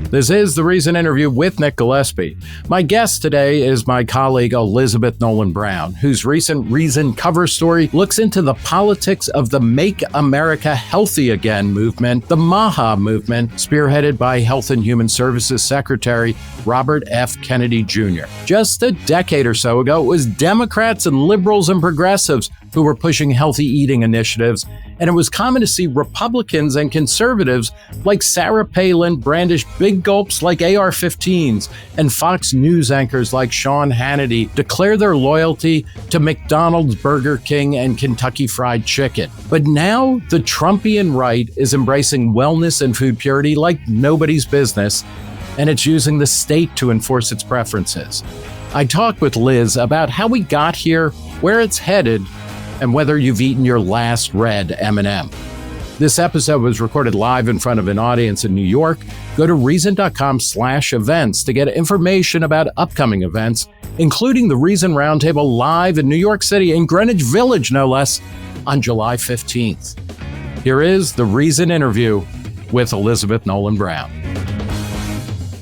This is the Reason interview with Nick Gillespie. My guest today is my colleague Elizabeth Nolan Brown, whose recent Reason cover story looks into the politics of the Make America Healthy Again movement, the MAHA movement, spearheaded by Health and Human Services Secretary Robert F. Kennedy Jr. Just a decade or so ago, it was Democrats and liberals and progressives who were pushing healthy eating initiatives, and it was common to see Republicans and conservatives like Sarah Palin brandish Big Gulps like AR15s, and Fox News anchors like Sean Hannity declare their loyalty to McDonald's, Burger King, and Kentucky Fried Chicken. But now the Trumpian right is embracing wellness and food purity like nobody's business, and it's using the state to enforce its preferences. I talked with Liz about how we got here, where it's headed, and whether you've eaten your last red M&M. This episode was recorded live in front of an audience in New York. Go to reason.com/events to get information about upcoming events, including the Reason Roundtable live in New York City, in Greenwich Village, no less, on July 15th. Here is the Reason interview with Elizabeth Nolan Brown.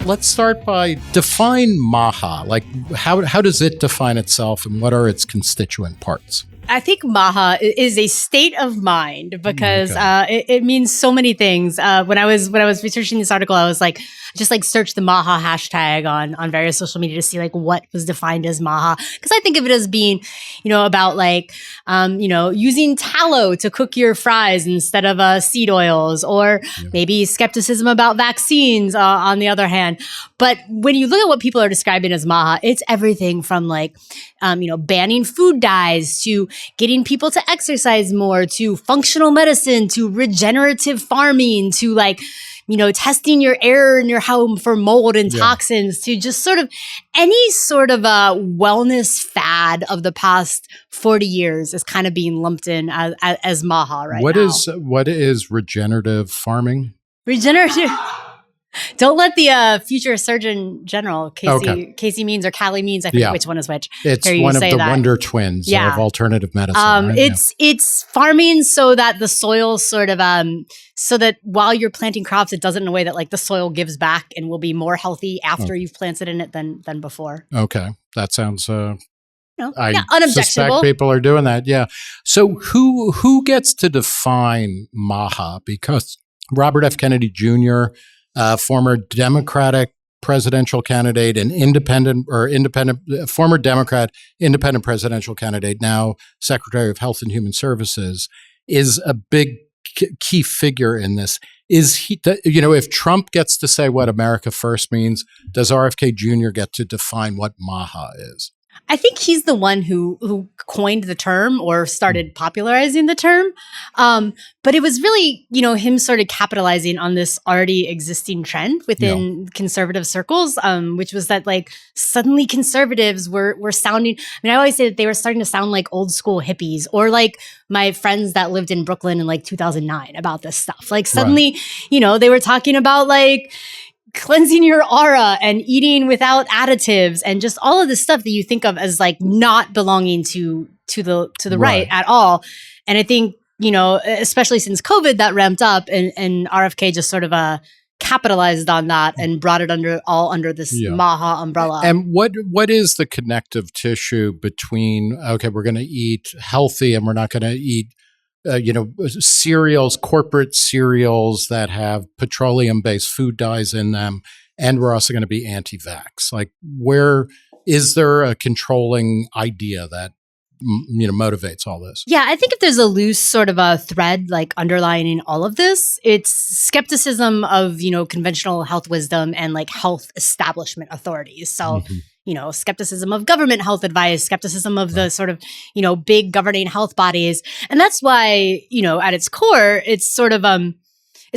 Let's start by define MAHA. Like, how does it define itself, and what are its constituent parts? I think MAHA is a state of mind because it means so many things. When I was researching this article, I was like, just like search the MAHA hashtag on various social media to see like what was defined as MAHA. Because I think of it as being, about like, using tallow to cook your fries instead of seed oils, or maybe skepticism about vaccines on the other hand. But when you look at what people are describing as MAHA, it's everything from like, banning food dyes to getting people to exercise more, to functional medicine, to regenerative farming, to like, testing your air in your home for mold and toxins, to just sort of any sort of a wellness fad of the past 40 years is kind of being lumped in as MAHA right now. What is regenerative farming? Regenerative. Don't let the future Surgeon General, Casey Means or Callie Means, I think which one is which. It's one of the wonder twins of alternative medicine. Right? It's farming so that the soil sort of, so that while you're planting crops, it does it in a way that like the soil gives back and will be more healthy after you've planted in it than before. Okay. That sounds, I unobjectionable. suspect people are doing that. Yeah. So who gets to define MAHA? Because Robert F. Kennedy Jr., former Democratic presidential candidate and former Democrat, independent presidential candidate, now Secretary of Health and Human Services, is a big key figure in this. Is he, if Trump gets to say what America First means, does RFK Jr. get to define what MAHA is? I think he's the one who coined the term or started popularizing the term. But it was really, him sort of capitalizing on this already existing trend within conservative circles, which was that like suddenly conservatives were sounding, I always say that they were starting to sound like old school hippies, or like my friends that lived in Brooklyn in like 2009 about this stuff. Like suddenly, they were talking about like cleansing your aura and eating without additives and just all of this stuff that you think of as like not belonging to the right at all. And I think, especially since COVID, that ramped up and RFK just sort of capitalized on that and brought it under this MAHA umbrella. And what is the connective tissue between, okay, we're going to eat healthy and we're not going to eat cereals, corporate cereals that have petroleum-based food dyes in them, and we're also going to be anti-vax. Like, where is there a controlling idea that motivates all this? Yeah, I think if there's a loose sort of a thread like underlying all of this, it's skepticism of conventional health wisdom and like health establishment authorities. So. Skepticism of government health advice, skepticism of the sort of, big governing health bodies. And that's why, at its core, it's sort of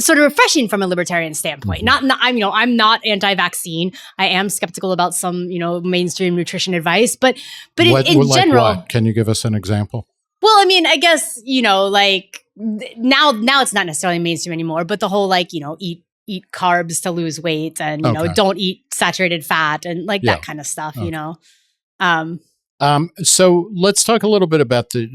refreshing from a libertarian standpoint. I'm not anti-vaccine. I am skeptical about some, mainstream nutrition advice, but in general. What? Can you give us an example? Well, I guess, like now it's not necessarily mainstream anymore, but the whole like, eat carbs to lose weight and, don't eat saturated fat and like that kind of stuff, So let's talk a little bit about the,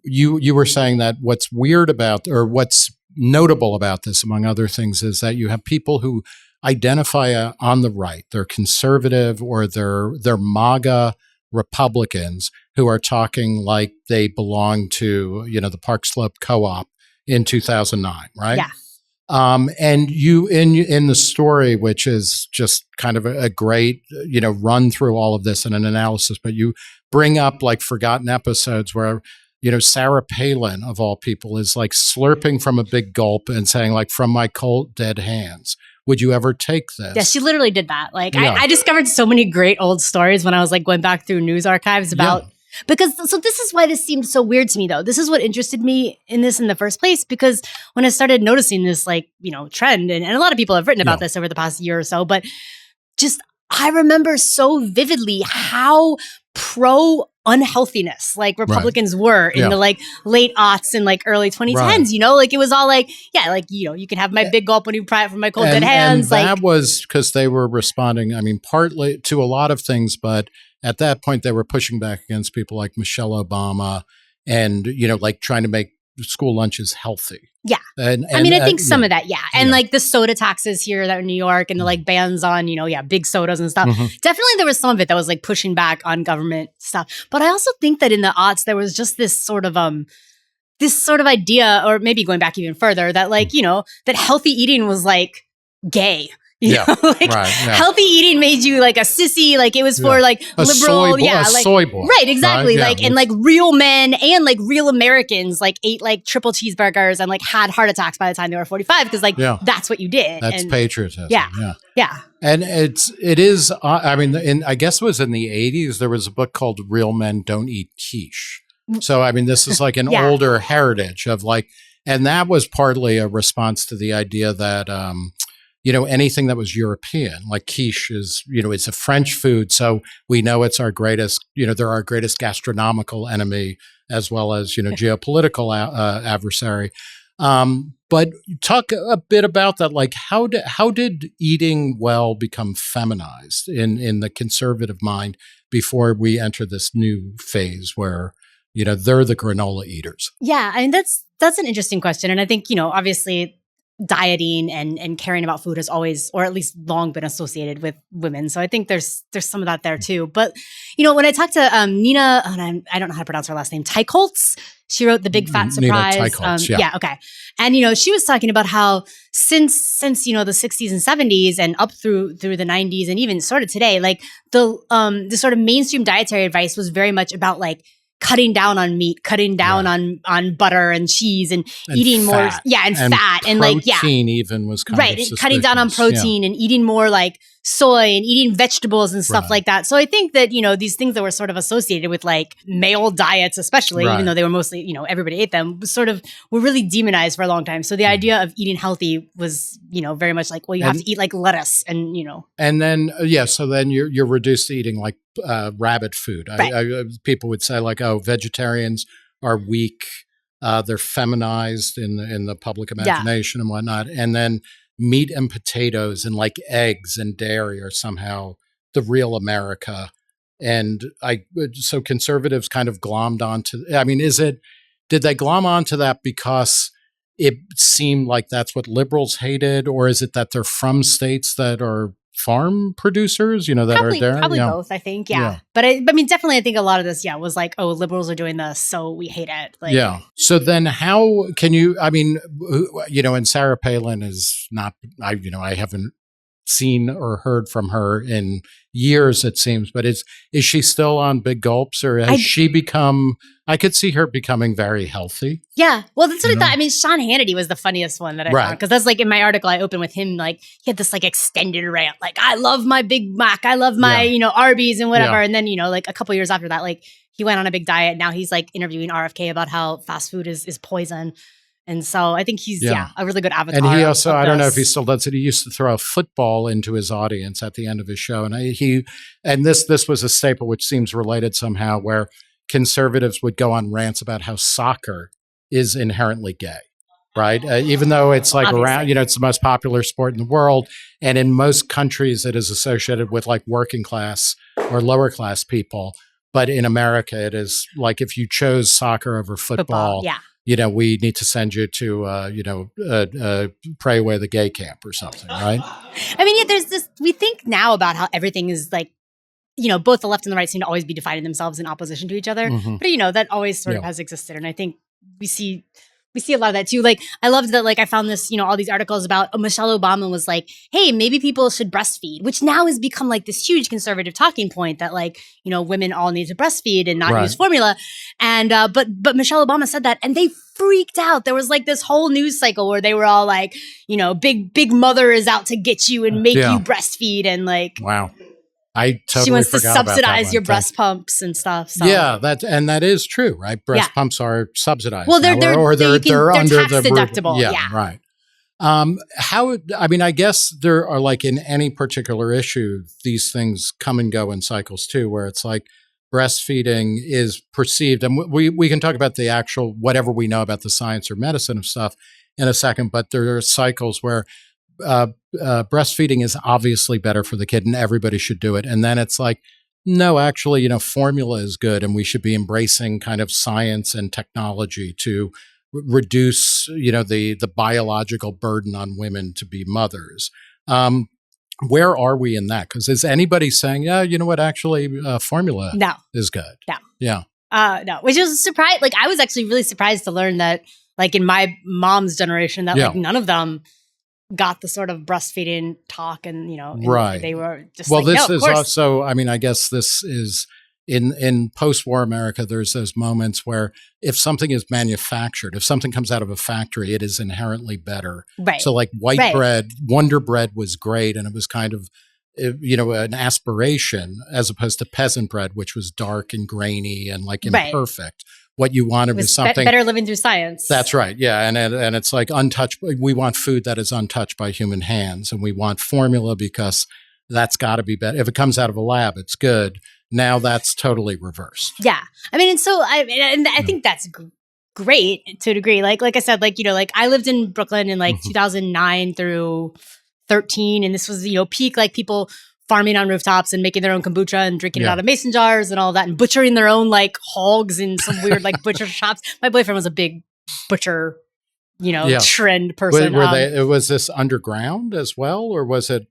you were saying that what's weird about, or what's notable about this, among other things, is that you have people who identify on the right. They're conservative or they're MAGA Republicans who are talking like they belong to, the Park Slope Co-op in 2009, right? Yeah. And you in the story, which is just kind of a great, run through all of this in an analysis, but you bring up like forgotten episodes where, Sarah Palin of all people is like slurping from a big gulp and saying like, from my cold dead hands, would you ever take this? Yeah, she literally did that. Like I discovered so many great old stories when I was like going back through news archives about because so this is why this seemed so weird to me though. This is what interested me in this in the first place, because when I started noticing this like, trend, and a lot of people have written about this over the past year or so, but just I remember so vividly how pro unhealthiness like Republicans were in the like late aughts and like early 2010s, like it was all like, you can have my big gulp when you pry it from my cold dead hands. And that was because they were responding, I mean, partly to a lot of things, but at that point they were pushing back against people like Michelle Obama and, like trying to make school lunches healthy. Yeah. And I mean, I think some of that, And like the soda taxes here that in New York and the like bans on, big sodas and stuff. Definitely there was some of it that was like pushing back on government stuff. But I also think that in the aughts, there was just this sort of idea, or maybe going back even further, that like, that healthy eating was like gay. Healthy eating made you like a sissy, like it was for like a liberal, soy boy, right, exactly, like and like real men and like real Americans like ate like triple cheeseburgers and like had heart attacks by the time they were 45 because like that's what you did. That's patriotism. Yeah. And it is. I mean, I guess it was in the 80s. There was a book called "Real Men Don't Eat Quiche." So I mean, this is like an older heritage of like, and that was partly a response to the idea that. Anything that was European, like quiche is, it's a French food. So we know it's our greatest, they're our greatest gastronomical enemy as well as, geopolitical adversary. But talk a bit about that. Like how did eating well become feminized in the conservative mind before we enter this new phase where, they're the granola eaters? Yeah. I mean, that's an interesting question. And I think, obviously, dieting and caring about food has always, or at least long, been associated with women. So I think there's some of that there too. But when I talked to Nina, and I don't know how to pronounce her last name, Teichholz, she wrote The Big Fat Surprise. Nina Teichholz, okay. And she was talking about how since the 60s and 70s and up through the 90s and even sort of today, like the sort of mainstream dietary advice was very much about like cutting down on meat, cutting down on butter and cheese and eating more, and fat and like, protein even was kind of suspicious. Cutting down on protein and eating more like soy and eating vegetables and stuff like that. So I think that, these things that were sort of associated with like male diets, especially, even though they were mostly, everybody ate them, were really demonized for a long time. So the idea of eating healthy was, very much like, well, you have to eat like lettuce and, And then, so then you're reduced to eating like rabbit food. People would say like, oh, vegetarians are weak. They're feminized in the public imagination and whatnot. And then meat and potatoes and like eggs and dairy are somehow the real America. And so conservatives kind of glommed onto, I mean, did they glom onto that because it seemed like that's what liberals hated? Or is it that they're from states that are farm producers, that probably, are there? Probably both, I think. Yeah. But I mean, definitely, I think a lot of this, was like, oh, liberals are doing this, so we hate it. Like, So then how can you, I mean, and Sarah Palin is not, I haven't seen or heard from her in years, it seems, but is she still on Big Gulps, or has she become, I could see her becoming very healthy. Yeah. Well, that's what I thought. I mean, Sean Hannity was the funniest one that I found, because that's like in my article I opened with him, like he had this like extended rant, like I love my Big Mac, I love my, Arby's and whatever. And then, like a couple years after that, like he went on a big diet. Now he's like interviewing RFK about how fast food is poison. And so I think he's a really good avatar. And he also, I don't know if he still does it. He used to throw a football into his audience at the end of his show. And this was a staple, which seems related somehow, where conservatives would go on rants about how soccer is inherently gay, right? Even though it's like around, it's the most popular sport in the world. And in most countries, it is associated with like working class or lower class people. But in America, it is like if you chose soccer over football we need to send you to, pray away the gay camp or something, right? I mean, yeah, there's this, we think now about how everything is like, both the left and the right seem to always be defining themselves in opposition to each other. Mm-hmm. But, that always sort of has existed. And I think we see a lot of that too. Like, I loved that, like, I found this, all these articles about Michelle Obama was like, hey, maybe people should breastfeed, which now has become like this huge conservative talking point that, like, women all need to breastfeed and not use formula. And, but Michelle Obama said that and they freaked out. There was like this whole news cycle where they were all like, big mother is out to get you and make you breastfeed. And like, wow. I totally she wants to forgot about subsidize your breast pumps and stuff. So. Yeah, that is true, right? Breast pumps are subsidized. Well, they're they're under tax the deductible. Yeah, right. I guess there are, like, in any particular issue, these things come and go in cycles too, where it's like breastfeeding is perceived, and we can talk about the actual whatever we know about the science or medicine of stuff in a second, but there are cycles where breastfeeding is obviously better for the kid and everybody should do it. And then it's like, no, actually, formula is good and we should be embracing kind of science and technology to reduce, the biological burden on women to be mothers. Where are we in that? Because is anybody saying, yeah, you know what, actually formula is good? No. Yeah. No, which was a surprise. Like, I was actually really surprised to learn that, like, in my mom's generation, that like none of them got the sort of breastfeeding talk, and and they were just this is also, I guess this is in post-war America, there's those moments where if something is manufactured, if something comes out of a factory, it is inherently better. Right. So like white bread, Wonder Bread was great, and it was kind of an aspiration, as opposed to peasant bread, which was dark and grainy and like imperfect. What you wanted was something better living through science. That's right. Yeah. And it's like untouched. We want food that is untouched by human hands, and we want formula because that's got to be better. If it comes out of a lab, it's good. Now that's totally reversed. Yeah. I mean, and so I think that's great to a degree. Like I said, like, I lived in Brooklyn in like 2009 through 13. And this was, peak, like, people farming on rooftops and making their own kombucha and drinking it out of mason jars and all that, and butchering their own like hogs in some weird like butcher shops. My boyfriend was a big butcher, trend person. Was this underground as well, or was it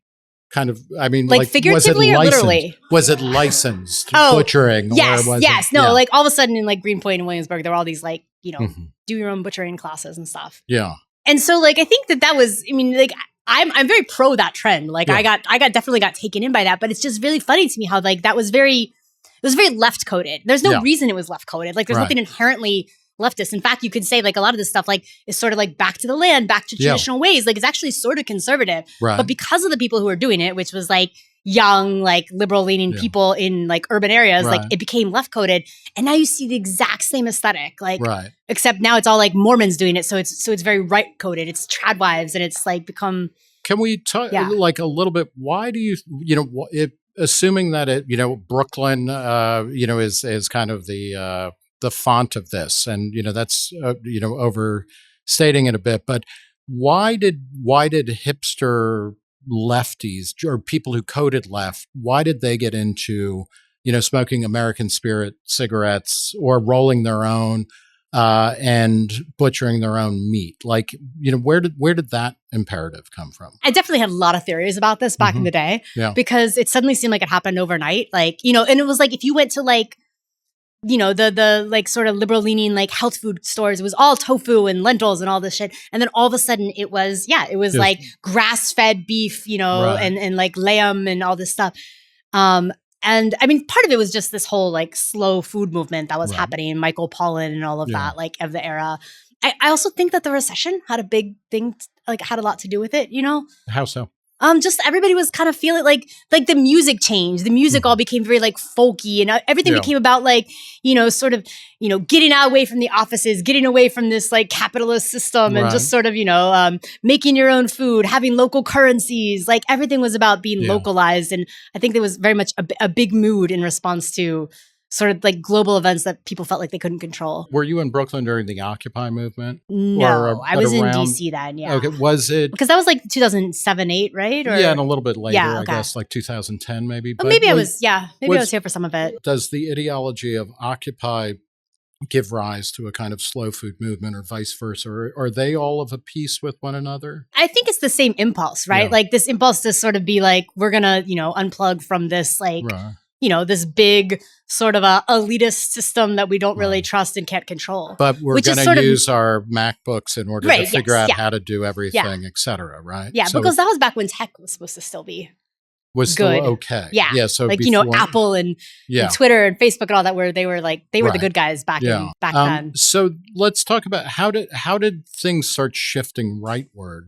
kind of, like figuratively or literally? Was it licensed butchering? Yes, or was yes. No, like all of a sudden in like Greenpoint and Williamsburg, there were all these like, do your own butchering classes and stuff. Yeah. And so like, I think that was, like, I'm very pro that trend. Like I definitely got taken in by that, but it's just really funny to me how like it was very left coded. There's no reason it was left coded. Like there's nothing inherently leftist. In fact, you could say like a lot of this stuff like is sort of like back to the land, back to traditional ways. Like it's actually sort of conservative, but because of the people who were doing it, which was like young, like liberal leaning people in like urban areas, like it became left coded. And now you see the exact same aesthetic, like, except now it's all like Mormons doing it. So it's very right coded. It's Tradwives, and it's like become. Can we talk like a little bit? Why do you, assuming that it, Brooklyn, is kind of the font of this, and, that's, overstating it a bit, but why did hipster lefties or people who coded left, why did they get into, smoking American Spirit cigarettes or rolling their own and butchering their own meat? Like, where did that imperative come from? I definitely had a lot of theories about this back in the day because it suddenly seemed like it happened overnight. Like, and it was like, if you went to like, the like sort of liberal leaning like health food stores, it was all tofu and lentils and all this shit. And then all of a sudden it was like grass fed beef, and like lamb and all this stuff. And I mean, part of it was just this whole like slow food movement that was happening, Michael Pollan and all of that, like of the era. I also think that the recession had a big thing, had a lot to do with it, How so? Just everybody was kind of feeling like the music changed. The music all became very like folky, and everything became about like, sort of, getting away from the offices, getting away from this like capitalist system, and just sort of, making your own food, having local currencies. Like everything was about being localized. And I think there was very much a big mood in response to sort of like global events that people felt like they couldn't control. Were you in Brooklyn during the Occupy movement? No, I was in DC then, Okay, was it? Because that was like 2007, 8, right? Or, and a little bit later, I guess, like 2010 maybe. But maybe I was here for some of it. Does the ideology of Occupy give rise to a kind of slow food movement or vice versa? Or are they all of a piece with one another? I think it's the same impulse, right? Yeah. Like this impulse to sort of be like, we're going to, unplug from this, like, Right. This big sort of a elitist system that we don't really trust and can't control. But we're going to use our MacBooks in order to figure out how to do everything, et cetera, right? Yeah, so, because that was back when tech was supposed to still be good. Still okay. Yeah. So like, before, Apple and Twitter and Facebook and all that, where they were the good guys back then. So let's talk about how did things start shifting rightward?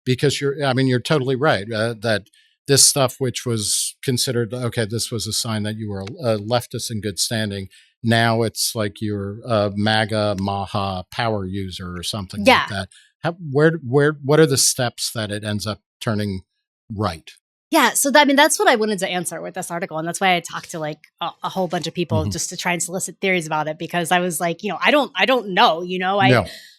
Because you're totally right that this stuff, which was considered, this was a sign that you were a leftist in good standing. Now it's like you're a MAGA, MAHA power user or something like that. What are the steps that it ends up turning right? Yeah. So that's what I wanted to answer with this article. And that's why I talked to like a whole bunch of people just to try and solicit theories about it, because I was like, I don't know,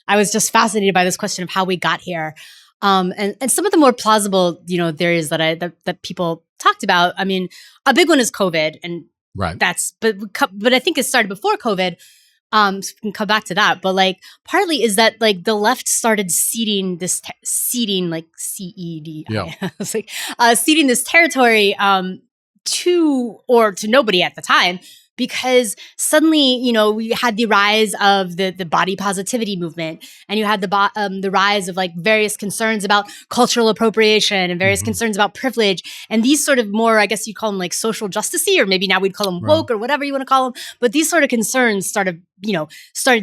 I was just fascinated by this question of how we got here. And some of the more plausible, theories that people talked about. I mean, a big one is COVID, and but I think it started before COVID. So we can come back to that, but like partly is that like the left started seeding this like CED, seeding this territory to nobody at the time. Because suddenly, we had the rise of the body positivity movement, and you had the rise of like various concerns about cultural appropriation and various concerns about privilege, and these sort of more, I guess you call them like social justice-y, or maybe now we'd call them woke or whatever you want to call them. But these sort of concerns started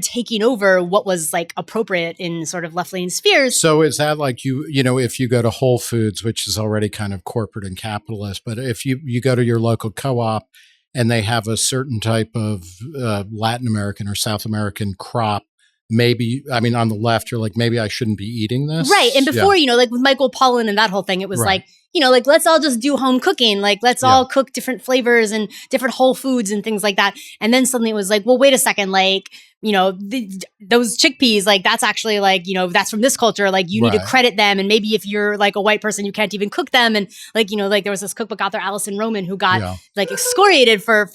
taking over what was like appropriate in sort of left-leaning spheres. So is that like if you go to Whole Foods, which is already kind of corporate and capitalist, but if you go to your local co-op, and they have a certain type of Latin American or South American crop, maybe, on the left, you're like, maybe I shouldn't be eating this. Right. And before, like with Michael Pollan and that whole thing, it was like, like, let's all just do home cooking. Like, let's all cook different flavors and different whole foods and things like that. And then suddenly it was like, well, wait a second, like, those chickpeas, like that's actually like, that's from this culture. Like you need to credit them. And maybe if you're like a white person, you can't even cook them. And like, like there was this cookbook author, Alison Roman, who got like excoriated for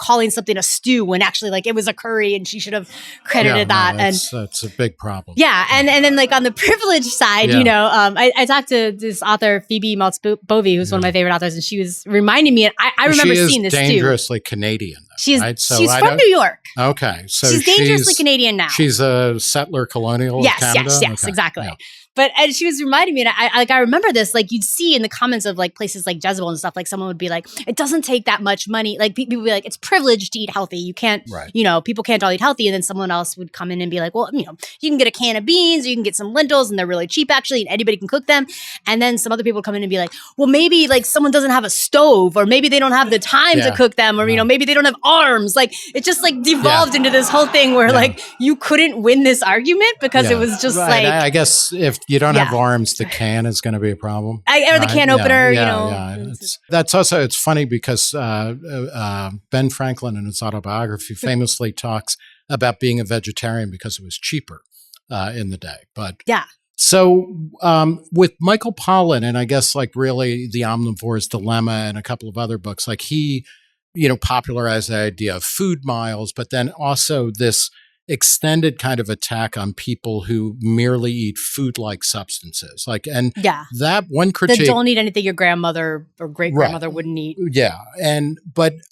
calling something a stew when actually like it was a curry and she should have credited that. That's a big problem. Yeah. And then like on the privilege side, I talked to this author, Phoebe Maltz-Bovey, who's one of my favorite authors. And she was reminding me, and I remember seeing this too. She's dangerously Canadian. She's from New York. Okay. So she's dangerously Canadian now. She's a settler colonial of Canada? Yes, okay. Exactly. Yeah. But and she was reminding me, and I remember this, like you'd see in the comments of like places like Jezebel and stuff, like someone would be like, it doesn't take that much money. Like people would be like, it's privileged to eat healthy. You can't, people can't all eat healthy. And then someone else would come in and be like, well, you can get a can of beans, or you can get some lentils, and they're really cheap actually, and anybody can cook them. And then some other people would come in and be like, well, maybe like someone doesn't have a stove, or maybe they don't have the time to cook them, or maybe they don't have arms. Like it just like devolved into this whole thing where like you couldn't win this argument because it was just like, I guess if you don't have arms, the can is going to be a problem. Or the can opener, That's also, it's funny because Ben Franklin in his autobiography famously talks about being a vegetarian because it was cheaper in the day. But so with Michael Pollan, and I guess like really The Omnivore's Dilemma and a couple of other books, like he, popularized the idea of food miles, but then also this extended kind of attack on people who merely eat food-like substances. Like, and that one critique— that don't eat anything your grandmother or great-grandmother wouldn't eat. Yeah. And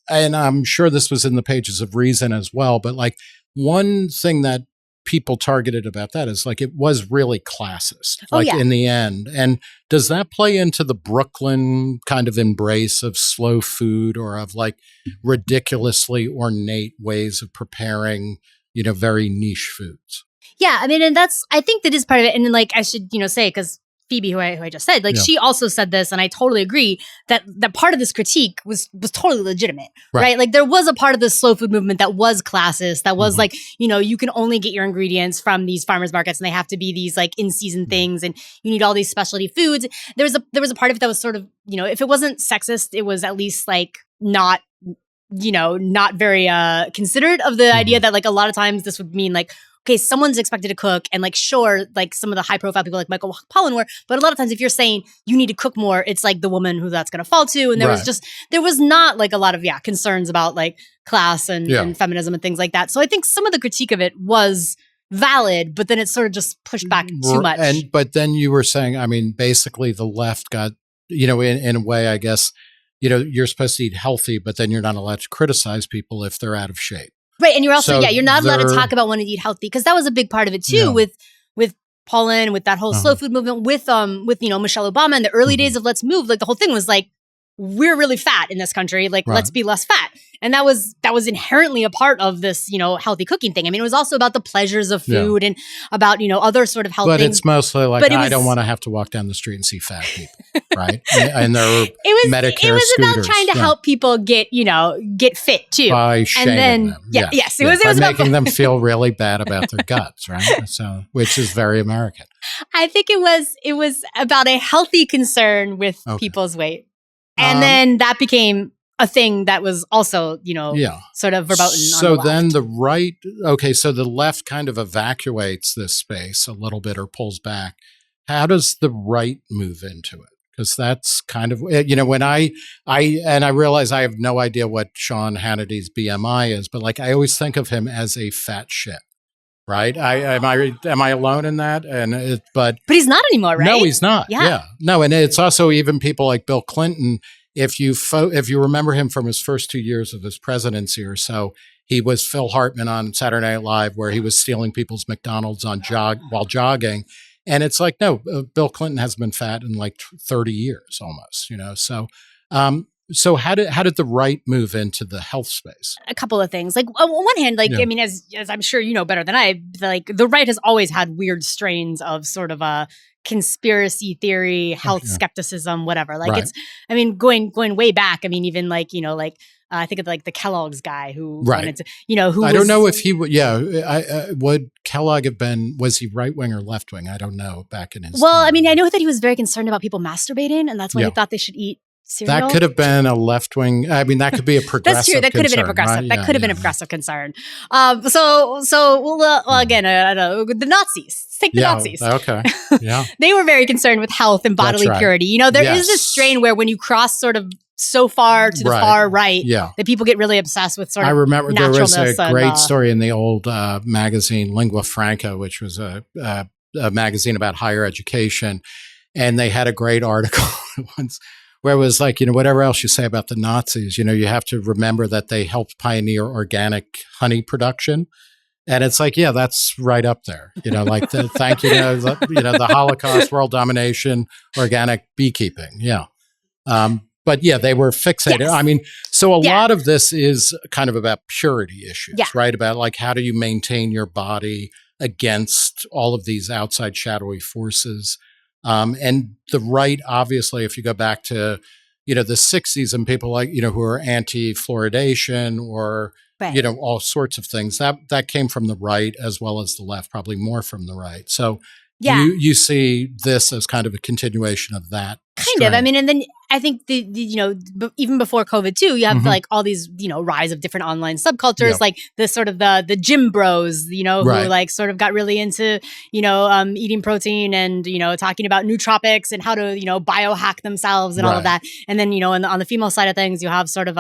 I'm sure this was in the pages of Reason as well, but like one thing that people targeted about that is like, it was really classist, in the end. And does that play into the Brooklyn kind of embrace of slow food, or of like ridiculously ornate ways of preparing very niche foods? Yeah, I mean, and I think that is part of it. And then, like, I should, say, because Phoebe, who I just said, like, she also said this, and I totally agree that part of this critique was totally legitimate, right? Like, there was a part of the slow food movement that was classist, that was like, you can only get your ingredients from these farmers markets, and they have to be these like in-season things, and you need all these specialty foods. There was a part of it that was sort of, if it wasn't sexist, it was at least like not very considerate of the idea that like a lot of times this would mean like okay, someone's expected to cook, and like, sure, like some of the high profile people like Michael Pollan were, but a lot of times if you're saying you need to cook more, it's like the woman who that's going to fall to. And there was not like a lot of, concerns about like class and feminism and things like that. So I think some of the critique of it was valid, but then it sort of just pushed back too much. But then you were saying, I mean, basically the left got, in a way, I guess, you're supposed to eat healthy, but then you're not allowed to criticize people if they're out of shape. Right. And you're also, you're not allowed to talk about wanting to eat healthy, because that was a big part of it too, with Paulin, with that whole slow food movement, with Michelle Obama in the early days of Let's Move. Like the whole thing was like, we're really fat in this country. Like, let's be less fat. And that was inherently a part of this, healthy cooking thing. I mean, it was also about the pleasures of food and about, other sort of health things. But it's mostly like, I don't want to have to walk down the street and see fat people, right? And there are Medicare It was scooters. about trying to help people get fit too. By shaming them. It was by about making them feel really bad about their guts, right? So, which is very American. I think it was about a healthy concern with people's weight. And then that became a thing that was also, sort of verboten. So then the right, so the left kind of evacuates this space a little bit or pulls back. How does the right move into it? Because that's kind of, when I realize I have no idea what Sean Hannity's BMI is, but like I always think of him as a fat shit. Right? Am I alone in that? But he's not anymore, right? No, he's not. Yeah. No, and it's also even people like Bill Clinton. If you remember him from his first 2 years of his presidency or so, he was Phil Hartman on Saturday Night Live, where he was stealing people's McDonald's while jogging. And it's like, no, Bill Clinton hasn't been fat in like 30 years almost. So how did the right move into the health space? A couple of things. Like on one hand, I mean, as I'm sure you know better than I, like the right has always had weird strains of sort of a conspiracy theory, health skepticism, whatever. Like it's, I mean, going way back. I mean, even like I think of like the Kellogg's guy who wanted to, who I don't know if he would. Yeah, would Kellogg have been? Was he right wing or left wing? I don't know. Back in his time. I mean, I know that he was very concerned about people masturbating, and that's why he thought they should eat cereal. That could have been a left wing. I mean, that could be a progressive. That's true. That could have been a progressive. Right? That could have been a progressive concern. Again, I don't know, the Nazis. Let's take the Nazis. Okay. Yeah. They were very concerned with health and bodily purity. There is this strain where when you cross sort of so far to the far right, that people get really obsessed with sort of. I remember there was a and, great story in the old magazine Lingua Franca, which was a magazine about higher education, and they had a great article once. Where it was like, whatever else you say about the Nazis, you have to remember that they helped pioneer organic honey production. And it's like, that's right up there. Like thank you, the Holocaust, world domination, organic beekeeping. Yeah. But they were fixated. Yes. I mean, so a lot of this is kind of about purity issues, right? About like, how do you maintain your body against all of these outside shadowy forces? And the right, obviously, if you go back to, the 60s and people like, who are anti-fluoridation or, all sorts of things, that came from the right as well as the left, probably more from the right. So you see this as kind of a continuation of that. Kind of. I mean, and then I think even before COVID too, you have like all these, rise of different online subcultures, like the sort of the gym bros, who like sort of got really into, eating protein and, talking about nootropics and how to, biohack themselves and all of that. And then, on the female side of things, you have sort of,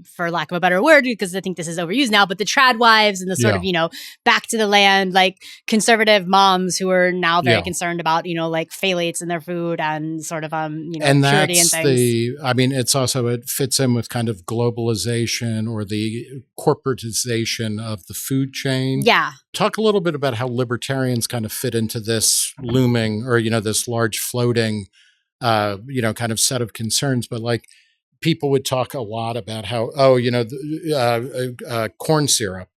for lack of a better word, because I think this is overused now, but the Tradwives and the sort of, back to the land, like conservative moms who are now very concerned about, like phthalates in their food and sort of, and purity that's and things. It fits in with kind of globalization or the corporatization of the food chain. Yeah. Talk a little bit about how libertarians kind of fit into this looming or, this large floating, kind of set of concerns. But like people would talk a lot about how, corn syrup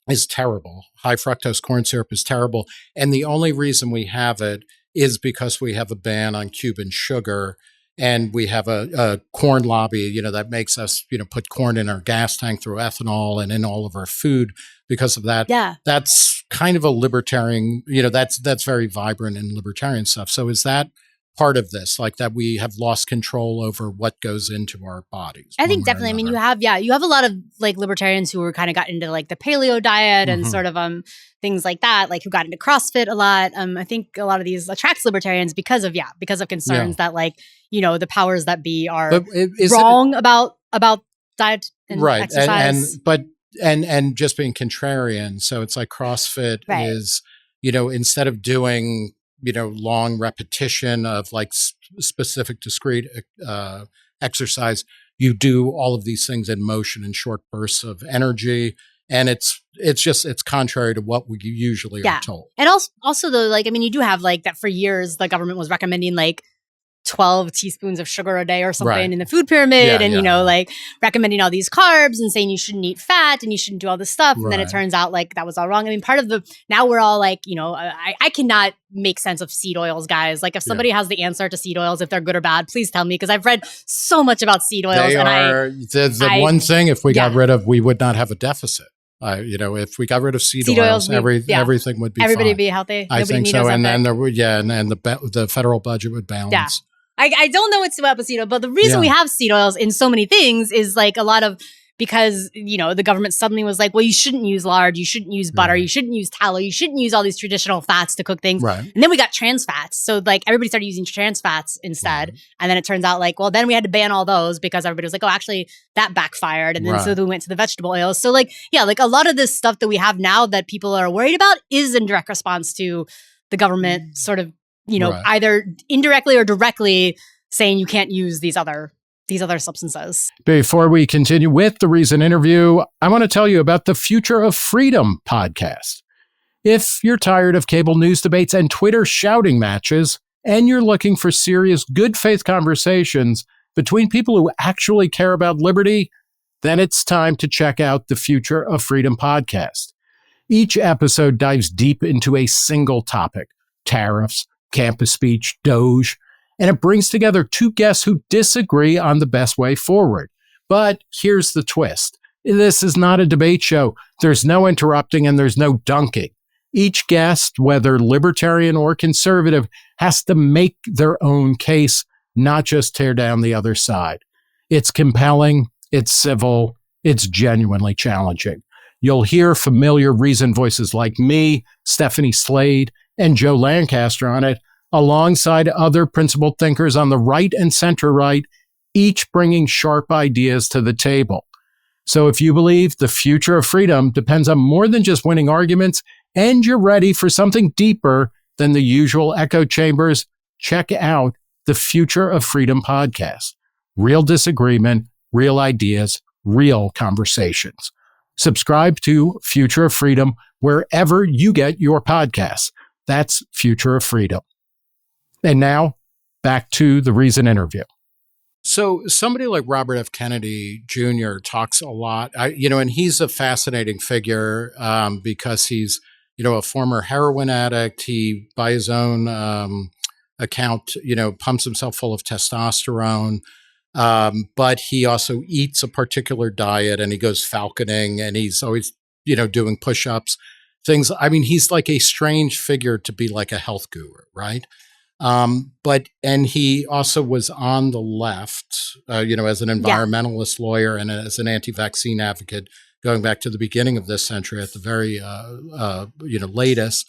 is terrible. High fructose corn syrup is terrible. And the only reason we have it is because we have a ban on Cuban sugar. And we have a corn lobby, that makes us, put corn in our gas tank through ethanol and in all of our food because of that. Yeah. That's kind of a libertarian, that's very vibrant in libertarian stuff. So is that part of this, like that we have lost control over what goes into our bodies. I think definitely. I mean, you have a lot of like libertarians who were kind of got into like the paleo diet and sort of things like that, like who got into CrossFit a lot. I think a lot of these attracts libertarians because of concerns that like, the powers that be are wrong about diet and exercise. And just being contrarian. So it's like CrossFit is, instead of doing, long repetition of like specific discrete exercise, you do all of these things in motion in short bursts of energy. And it's contrary to what we usually are told. And also though, like, I mean, you do have like that for years, the government was recommending like 12 teaspoons of sugar a day or something in the food pyramid and, like recommending all these carbs and saying you shouldn't eat fat and you shouldn't do all this stuff. And then it turns out like that was all wrong. I mean, now we're all like, I cannot make sense of seed oils, guys. Like if somebody has the answer to seed oils, if they're good or bad, please tell me, because I've read so much about seed oils. One thing, if we got rid of, we would not have a deficit. If we got rid of seed oils, everything would be everybody fine. would be healthy. I think so. And then the federal budget would balance. Yeah. I don't know what's about seed oil, but the reason we have seed oils in so many things is like because, the government suddenly was like, well, you shouldn't use lard, you shouldn't use butter, you shouldn't use tallow, you shouldn't use all these traditional fats to cook things. Right. And then we got trans fats. So like everybody started using trans fats instead. Right. And then it turns out like, well, then we had to ban all those because everybody was like, oh, actually that backfired. And then so we went to the vegetable oils. So like, like a lot of this stuff that we have now that people are worried about is in direct response to the government sort of, either indirectly or directly saying you can't use these other substances. Before we continue with the Reason interview, I want to tell you about the Future of Freedom podcast. If you're tired of cable news debates and Twitter shouting matches, and you're looking for serious, good faith conversations between people who actually care about liberty, then it's time to check out the Future of Freedom podcast. Each episode dives deep into a single topic: tariffs, campus speech, Doge, and it brings together two guests who disagree on the best way forward. But here's the twist. This is not a debate show. There's no interrupting and there's no dunking. Each guest, whether libertarian or conservative, has to make their own case, not just tear down the other side. It's compelling, it's civil, it's genuinely challenging. You'll hear familiar Reason voices like me, Stephanie Slade, and Joe Lancaster on it, alongside other principled thinkers on the right and center right, each bringing sharp ideas to the table. So if you believe the future of freedom depends on more than just winning arguments, and you're ready for something deeper than the usual echo chambers, check out the Future of Freedom podcast. Real disagreement, real ideas, real conversations. Subscribe to Future of Freedom wherever you get your podcasts. That's Future of Freedom. And now, back to the Reason interview. So somebody like Robert F. Kennedy Jr. talks a lot, and he's a fascinating figure because he's, a former heroin addict. He, by his own account, pumps himself full of testosterone, but he also eats a particular diet and he goes falconing and he's always, doing push-ups, things. I mean, he's like a strange figure to be like a health guru, right? And he also was on the left, as an environmentalist lawyer and as an anti-vaccine advocate, going back to the beginning of this century at the very, latest.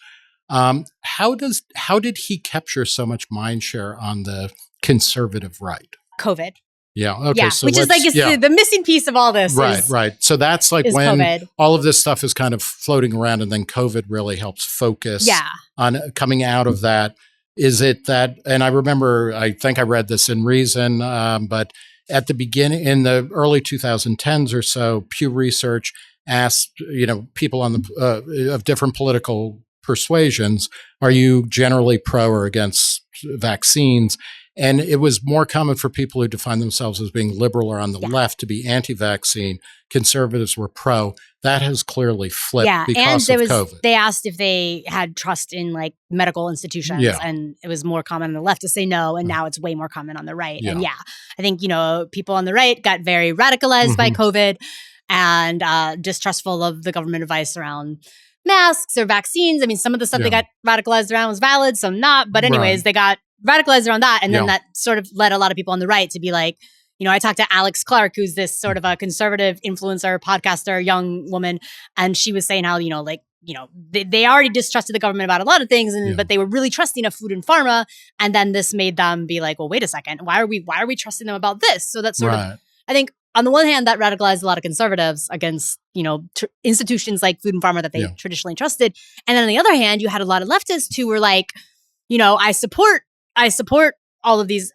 How did he capture so much mind share on the conservative right? COVID. Yeah. Okay. Yeah. So which is like the missing piece of all this. Right. So that's like when COVID. All of this stuff is kind of floating around, and then COVID really helps focus on coming out of that. Is it that, and I think I read this in Reason, but at the beginning, in the early 2010s or so, Pew Research asked, people on the of different political persuasions, are you generally pro or against vaccines? And it was more common for people who define themselves as being liberal or on the left to be anti-vaccine. Conservatives were pro. That has clearly flipped because of COVID. They asked if they had trust in like medical institutions, and it was more common on the left to say no, and now it's way more common on the right. Yeah. And I think, people on the right got very radicalized by COVID and distrustful of the government advice around masks or vaccines. I mean, some of the stuff they got radicalized around was valid, some not. But anyways, they got radicalized around that. And then that sort of led a lot of people on the right to be like, you know, I talked to Alex Clark, who's this sort of a conservative influencer, podcaster, young woman. And she was saying how, you know, like, you know, they already distrusted the government about a lot of things, but they were really trusting of food and pharma. And then this made them be like, well, wait a second, why are we trusting them about this? So that's sort of, I think on the one hand, that radicalized a lot of conservatives against, you know, institutions like food and pharma that they traditionally trusted. And then on the other hand, you had a lot of leftists who were like, you know, I support all of these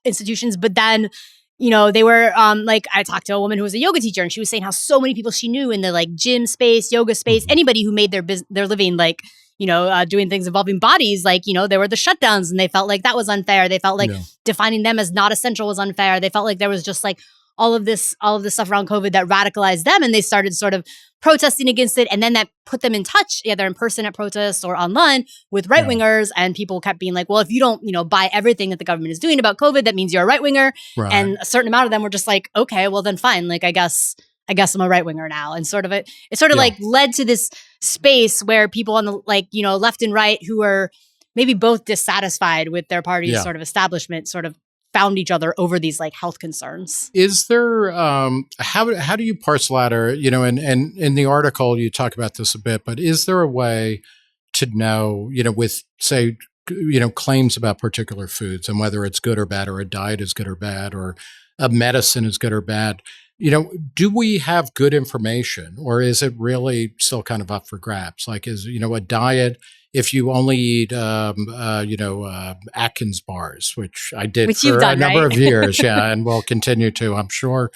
institutions, but then, you know, they were like, I talked to a woman who was a yoga teacher, and she was saying how so many people she knew in the like gym space, yoga space, anybody who made their living like, you know, doing things involving bodies, like, you know, there were the shutdowns, and they felt like that was unfair. They felt like defining them as not essential was unfair. They felt like there was just like all of this stuff around COVID that radicalized them, and they started sort of protesting against it. And then that put them in touch, either in person at protests or online, with right-wingers. And people kept being like, well, if you don't, you know, buy everything that the government is doing about COVID, that means you're a right-winger. And a certain amount of them were just like, okay, well then fine. Like, I guess I'm a right-winger now. And it like led to this space where people on the, like, you know, left and right who are maybe both dissatisfied with their party's sort of establishment sort of found each other over these like health concerns. Is there, how do you parse ladder, you know, and in the article you talk about this a bit, but is there a way to know, you know, with say, you know, claims about particular foods and whether it's good or bad, or a diet is good or bad, or a medicine is good or bad, you know, do we have good information, or is it really still kind of up for grabs? Like, is, you know, a diet, if you only eat, you know, Atkins bars, which I did for a number of years, and will continue to, I'm sure.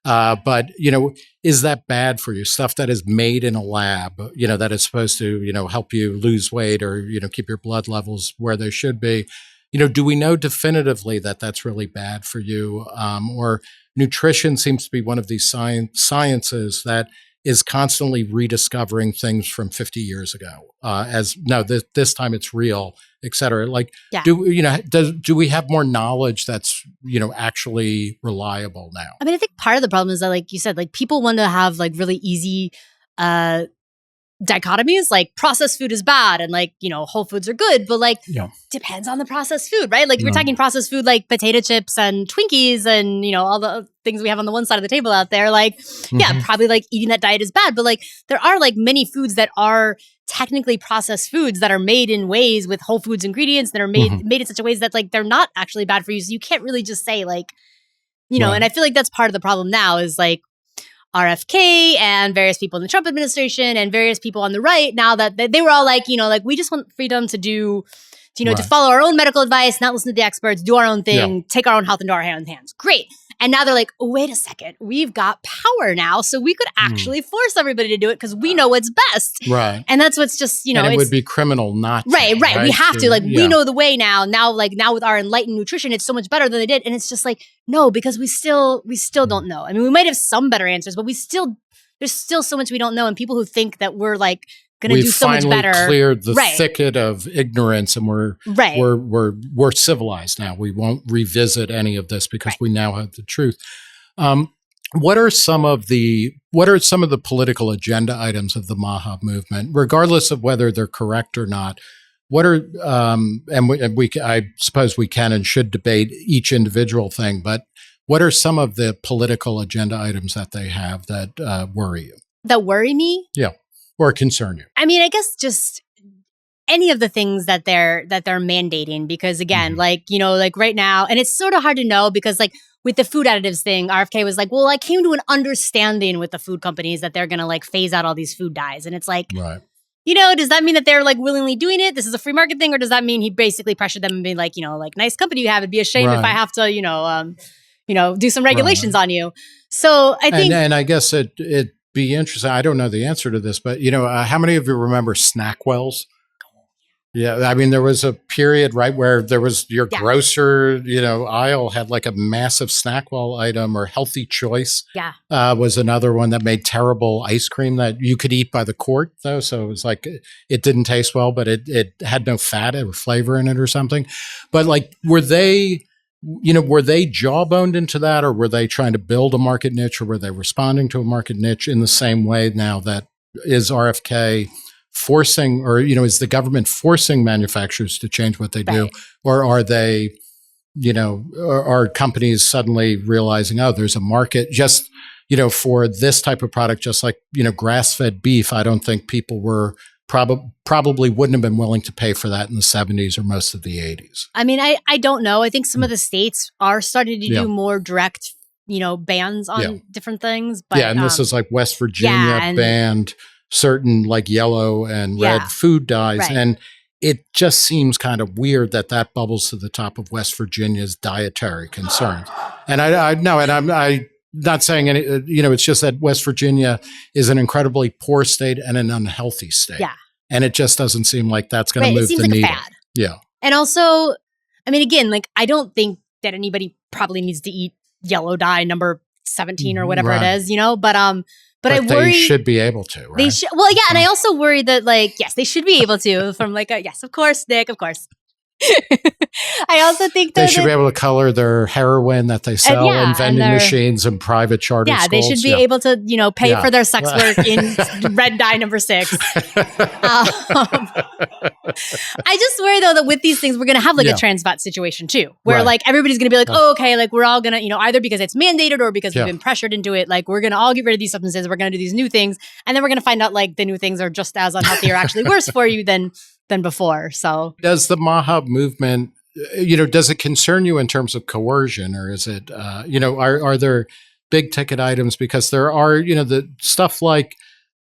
But, you know, is that bad for you? Stuff that is made in a lab, you know, that is supposed to, you know, help you lose weight or, you know, keep your blood levels where they should be. You know, do we know definitively that that's really bad for you? Or nutrition seems to be one of these sciences that is constantly rediscovering things from 50 years ago. This time it's real, et cetera. Like, do we have more knowledge that's, you know, actually reliable now? I mean, I think part of the problem is that, like you said, like people want to have like really easy dichotomies, like processed food is bad and like, you know, whole foods are good, but like depends on the processed food, right? Like we're talking processed food like potato chips and Twinkies and, you know, all the things we have on the one side of the table out there. Like, probably like eating that diet is bad, but like there are like many foods that are technically processed foods that are made in ways with whole foods ingredients that are made in such a ways that like they're not actually bad for you. So you can't really just say like, you know, and I feel like that's part of the problem now is like RFK and various people in the Trump administration and various people on the right, now that they were all like, you know, like we just want freedom to do, you know, to follow our own medical advice, not listen to the experts, do our own thing, take our own health into our own hands. Great. And now they're like, oh, wait a second, we've got power now. So we could actually force everybody to do it because we know what's best. Right. And that's what's just, you know, and it would be criminal not to. Right. We have to, like, we know the way now. Now with our enlightened nutrition, it's so much better than they did. And it's just like, no, because we still don't know. I mean, we might have some better answers, but there's still so much we don't know. And people who think that we're like going to do so much better. We finally cleared the thicket of ignorance, and we're civilized now. We won't revisit any of this because we now have the truth. What are some of the political agenda items of the MAHA movement, regardless of whether they're correct or not? What are I suppose we can and should debate each individual thing, but what are some of the political agenda items that they have that worry you? That worry me? Yeah. Or concern you? I mean, I guess just any of the things that they're mandating, because again, like, you know, like right now, and it's sort of hard to know because like with the food additives thing, RFK was like, well, I came to an understanding with the food companies that they're going to like phase out all these food dyes. And it's like, you know, does that mean that they're like willingly doing it? This is a free market thing? Or does that mean he basically pressured them and being like, you know, like nice company you have, it'd be a shame if I have to, you know, do some regulations on you. So I think, and I guess it be interesting. I don't know the answer to this, but you know, how many of you remember Snackwells? Yeah, I mean, there was a period, right, where there was your grocer, you know, aisle had like a massive Snackwell item, or Healthy Choice was another one that made terrible ice cream that you could eat by the quart, though. So it was like, it didn't taste well, but it had no fat or flavor in it or something. But like, were they jawboned into that, or were they trying to build a market niche, or were they responding to a market niche in the same way now that is RFK forcing, or, is the government forcing manufacturers to change what they do? Or are they, are companies suddenly realizing, oh, there's a market just, for this type of product, just like, grass-fed beef. I don't think people were probably wouldn't have been willing to pay for that in the 70s or most of the 80s. I mean, I don't know. I think some of the states are starting to do more direct, bans on different things. But, and this is like West Virginia banned certain like yellow and red food dyes. Right. And it just seems kind of weird that bubbles to the top of West Virginia's dietary concerns. And I'm not saying any, it's just that West Virginia is an incredibly poor state and an unhealthy state. Yeah. And it just doesn't seem like that's going to move the needle. It seems like a fad. Yeah. And also, I mean, again, like, I don't think that anybody probably needs to eat yellow dye number 17 or whatever it is, but I worry they should be able to, right? They should. Well, yeah. And I also worry that, like, yes, they should be able to from like, yes, of course, Nick, of course. I also think they should be able to color their heroin that they sell in vending machines and private charter schools. They should be able to, pay for their sex work in red dye number 6. I just worry though that with these things, we're going to have like a trans fat situation too, where like everybody's going to be like, oh, okay, like we're all going to, either because it's mandated or because we've been pressured into it. Like we're going to all get rid of these substances. We're going to do these new things. And then we're going to find out like the new things are just as unhealthy or actually worse for you than before. So does the MAHA movement, does it concern you in terms of coercion, or is it, are there big ticket items? Because there are, the stuff like,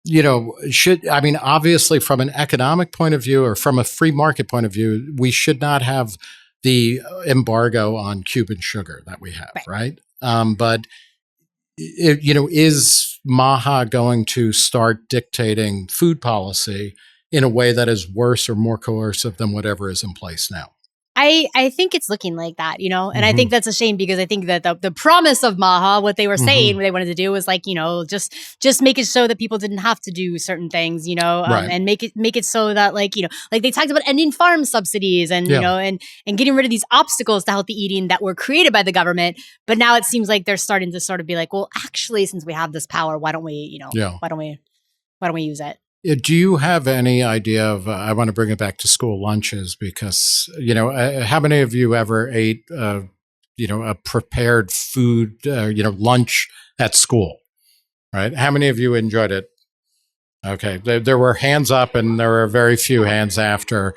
obviously from an economic point of view or from a free market point of view, we should not have the embargo on Cuban sugar that we have, right? But, is MAHA going to start dictating food policy in a way that is worse or more coercive than whatever is in place now? I think it's looking like that, and I think that's a shame because I think that the promise of MAHA, what they were saying, what they wanted to do was like, just make it so that people didn't have to do certain things, and make it so that like, like they talked about ending farm subsidies and, and getting rid of these obstacles to healthy eating that were created by the government. But now it seems like they're starting to sort of be like, well, actually, since we have this power, why don't we, why don't we use it? Do you have any idea of, I want to bring it back to school lunches because, how many of you ever ate, a prepared food, lunch at school, right? How many of you enjoyed it? Okay. There were hands up and there were very few hands after.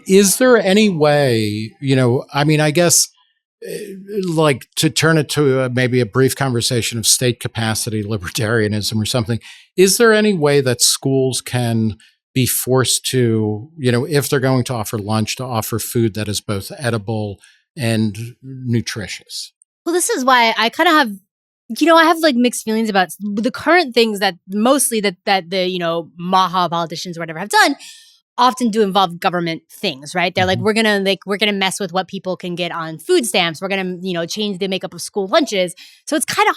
Is there any way, I guess, like to turn it to maybe a brief conversation of state capacity libertarianism or something, is there any way that schools can be forced to, if they're going to offer lunch, to offer food that is both edible and nutritious? Well, this is why I kind of have, I have like mixed feelings about the current things that mostly that the, MAHA politicians or whatever have done often do involve government things, right? They're like, we're gonna mess with what people can get on food stamps. We're gonna, change the makeup of school lunches. So it's kind of,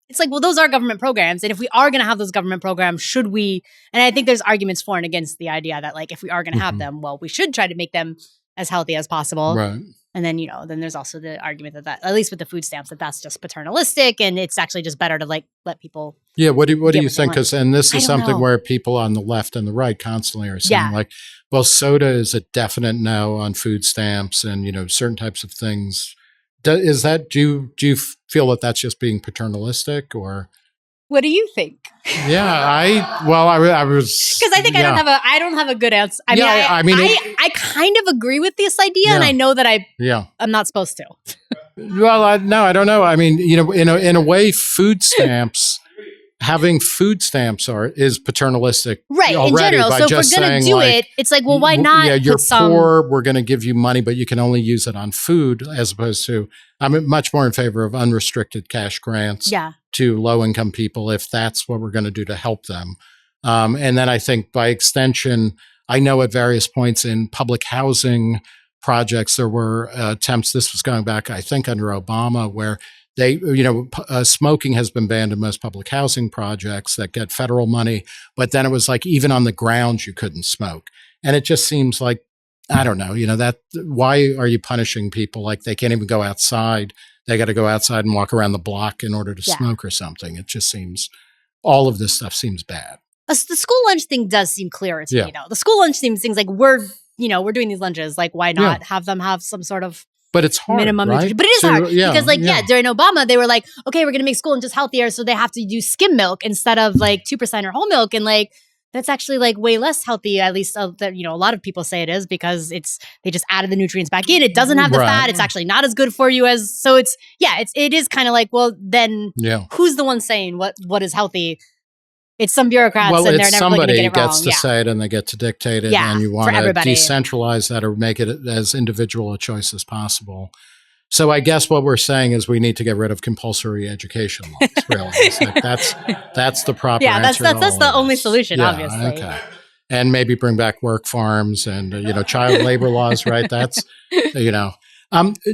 it's like, well, those are government programs. And if we are gonna have those government programs, should we? And I think there's arguments for and against the idea that like, if we are gonna have them, well, we should try to make them as healthy as possible. Right. And then, then there's also the argument that at least with the food stamps, that's just paternalistic and it's actually just better to like let people. Yeah. What do you think? Because, and this is something where people on the left and the right constantly are saying like, well, soda is a definite no on food stamps and, certain types of things. Do you feel that that's just being paternalistic or? What do you think? Yeah, I was because I think I don't have a good answer. I kind of agree with this idea, and I know that I'm not supposed to. Well, I don't know. I mean, in a way, food stamps. Having food stamps is paternalistic, right? In general, so if we're going to do it, it's like, well, why not? Yeah, you're poor. We're going to give you money, but you can only use it on food, as opposed to. I'm much more in favor of unrestricted cash grants to low-income people if that's what we're going to do to help them. And then I think, by extension, I know at various points in public housing projects there were attempts. This was going back, I think, under Obama, where they, smoking has been banned in most public housing projects that get federal money, but then it was like even on the grounds you couldn't smoke. And it just seems like, I don't know, that why are you punishing people? Like they can't even go outside. They got to go outside and walk around the block in order to smoke or something. It just seems, all of this stuff seems bad. The school lunch thing does seem clearer to Yeah. me, though. The school lunch seems like we're doing these lunches. Like, why not have them have some sort of but it's hard, minimum right? nutrition? But it is hard because, like, during Obama, they were like, okay, we're going to make school lunches healthier, so they have to do skim milk instead of like 2% or whole milk, and like that's actually like way less healthy. At least a lot of people say it is because they just added the nutrients back in. It doesn't have the fat. It's actually not as good for you as. So it is kind of like, well, then who's the one saying what is healthy? It's some bureaucrats, and they're never going to get it wrong. Somebody gets to say it, and they get to dictate it, and you want to decentralize that or make it as individual a choice as possible. So I guess what we're saying is we need to get rid of compulsory education laws, really. It's like that's the proper answer. That's the only solution, obviously. Okay. And maybe bring back work farms and, child labor laws, right? That's,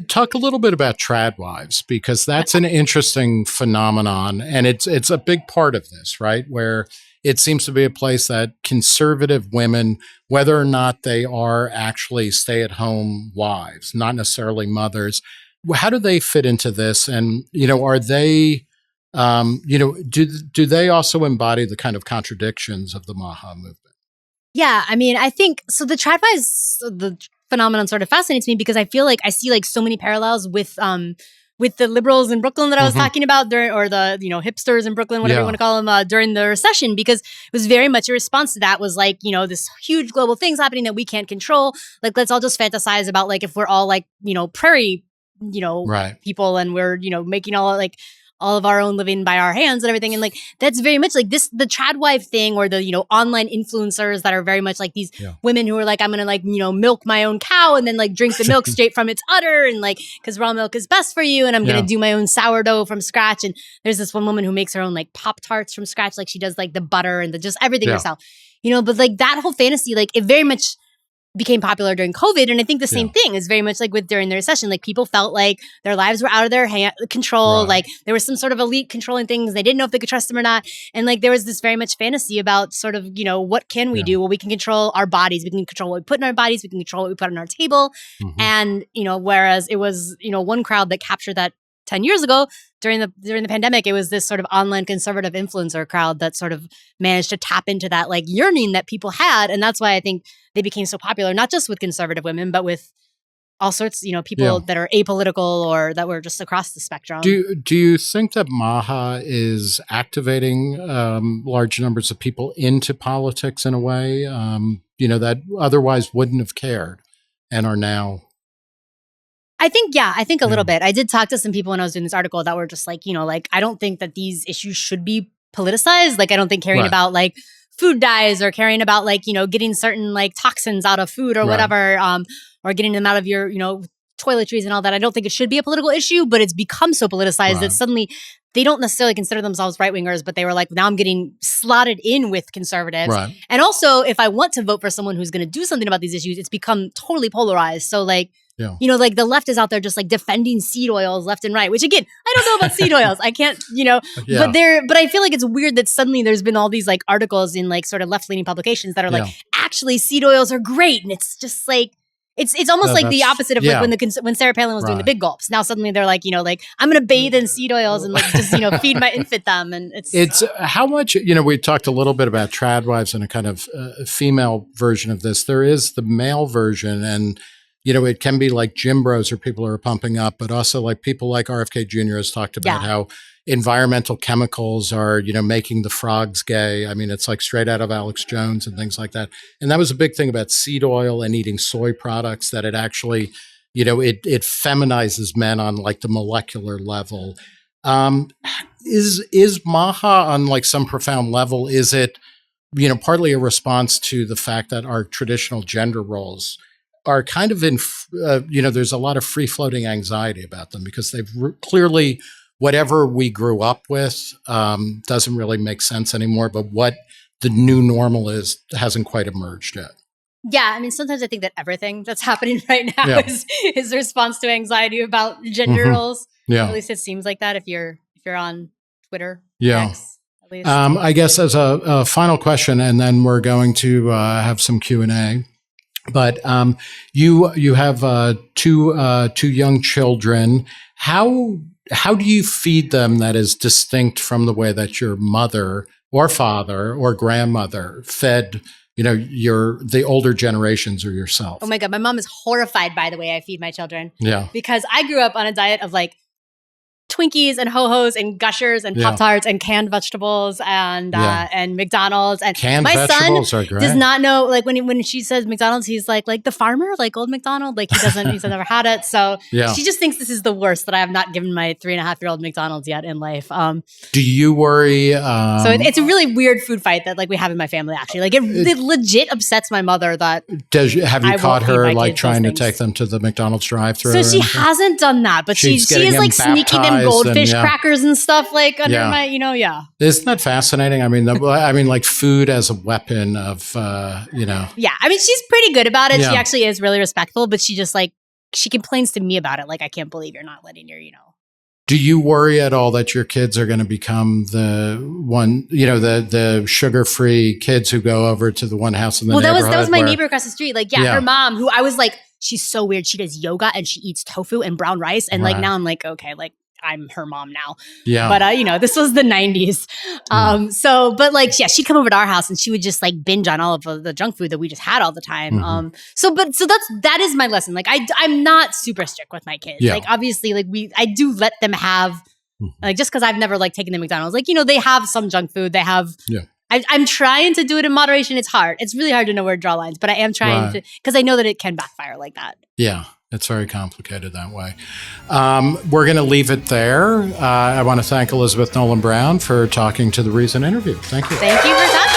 talk a little bit about Tradwives, because that's an interesting phenomenon. And it's a big part of this, right? Where it seems to be a place that conservative women, whether or not they are actually stay-at-home wives, not necessarily mothers, how do they fit into this? And, are they, do they also embody the kind of contradictions of the MAHA movement? Yeah, I mean, I think, so the Tradwives, the phenomenon sort of fascinates me because I feel like I see like so many parallels with the liberals in Brooklyn that I was talking about or the, hipsters in Brooklyn, whatever you want to call them, during the recession, because it was very much a response to that was like, this huge global things happening that we can't control. Like, let's all just fantasize about like, if we're all like, prairie, people, and we're, making all of our own living by our hands and everything. And like, that's very much like this, the Tradwife thing, or the, online influencers that are very much like these women who are like, I'm going to like, milk my own cow and then like drink the milk straight from its udder. And like, cause raw milk is best for you. And I'm going to do my own sourdough from scratch. And there's this one woman who makes her own like Pop-Tarts from scratch. Like she does like the butter and just everything herself, but like that whole fantasy, like it very much became popular during COVID. And I think the same thing is very much like during the recession, like people felt like their lives were out of their control. Like there was some sort of elite controlling things. They didn't know if they could trust them or not. And like, there was this very much fantasy about sort of, what can we do? Well, we can control our bodies. We can control what we put in our bodies. We can control what we put on our table. And, whereas it was, one crowd that captured that 10 years ago during the pandemic, it was this sort of online conservative influencer crowd that sort of managed to tap into that like yearning that people had. And that's why I think they became so popular, not just with conservative women, but with all sorts, people that are apolitical or that were just across the spectrum. Do you think that MAHA is activating large numbers of people into politics in a way, that otherwise wouldn't have cared and are now? I think a little bit. I did talk to some people when I was doing this article that were just like, I don't think that these issues should be politicized. Like, I don't think caring about like food dyes or caring about like, getting certain like toxins out of food or whatever, or getting them out of your, toiletries and all that. I don't think it should be a political issue, but it's become so politicized that suddenly they don't necessarily consider themselves right-wingers, but they were like, now I'm getting slotted in with conservatives. And also, if I want to vote for someone who's going to do something about these issues, it's become totally polarized. So like, like the left is out there just like defending seed oils left and right, which again, I don't know about seed oils. I can't, but I feel like it's weird that suddenly there's been all these like articles in like sort of left-leaning publications that are like, actually seed oils are great. And it's just like, it's almost like the opposite of like when Sarah Palin was doing the Big Gulps. Now suddenly they're like, like I'm going to bathe in seed oils and like just, feed my infant them. And it's how much, we talked a little bit about Tradwives and a kind of female version of this. There is the male version, and it can be like gym bros or people who are pumping up, but also like people like RFK Jr. has talked about how environmental chemicals are, making the frogs gay. I mean, it's like straight out of Alex Jones and things like that. And that was a big thing about seed oil and eating soy products, that it actually, it feminizes men on like the molecular level. Is MAHA on like some profound level? Is it, partly a response to the fact that our traditional gender roles are kind of in, there's a lot of free-floating anxiety about them because they've clearly, whatever we grew up with doesn't really make sense anymore, but what the new normal is hasn't quite emerged yet. Yeah, I mean, sometimes I think that everything that's happening right now is a response to anxiety about gender roles. Yeah, at least it seems like that if you're on Twitter. Yeah. X, at least. I guess as a final question, and then we're going to have some Q&A. But you have two young children. How do you feed them that is distinct from the way that your mother or father or grandmother fed, the older generations or yourself? Oh my God. My mom is horrified by the way I feed my children. Yeah. Because I grew up on a diet of like Twinkies and Ho-Hos and Gushers and Pop-Tarts and canned vegetables and McDonald's. And canned my vegetables son are great. does not know, like when she says McDonald's, he's like the farmer, like old McDonald. Like he's never had it. So she just thinks this is the worst that I have not given my 3.5-year-old McDonald's yet in life. Do you worry? So it's a really weird food fight that like we have in my family actually. Like it legit upsets my mother that have you caught her like trying to take them to the McDonald's drive-thru? So she hasn't done that, but she is like sneaking them goldfish crackers and stuff like under my, Isn't that fascinating? I mean, like food as a weapon of, Yeah. I mean, she's pretty good about it. Yeah. She actually is really respectful, but she just like, she complains to me about it. Like, I can't believe you're not letting your, Do you worry at all that your kids are going to become the one, the sugar-free kids who go over to the one house in the neighborhood? That was my neighbor across the street. Like, her mom, who I was like, she's so weird. She does yoga and she eats tofu and brown rice. And like, now I'm like, okay, like, I'm her mom now. Yeah. But, this was the 90s. But like, she'd come over to our house and she would just like binge on all of the junk food that we just had all the time. Mm-hmm. So that is my lesson. Like, I'm not super strict with my kids. Yeah. Like, obviously, like I do let them have, like, just because I've never like taken them to McDonald's, like, they have some junk food. They have, I'm trying to do it in moderation. It's hard. It's really hard to know where to draw lines, but I am trying to, because I know that it can backfire like that. Yeah. It's very complicated that way. We're going to leave it there. I want to thank Elizabeth Nolan Brown for talking to the Reason interview. Thank you. Thank you for talking.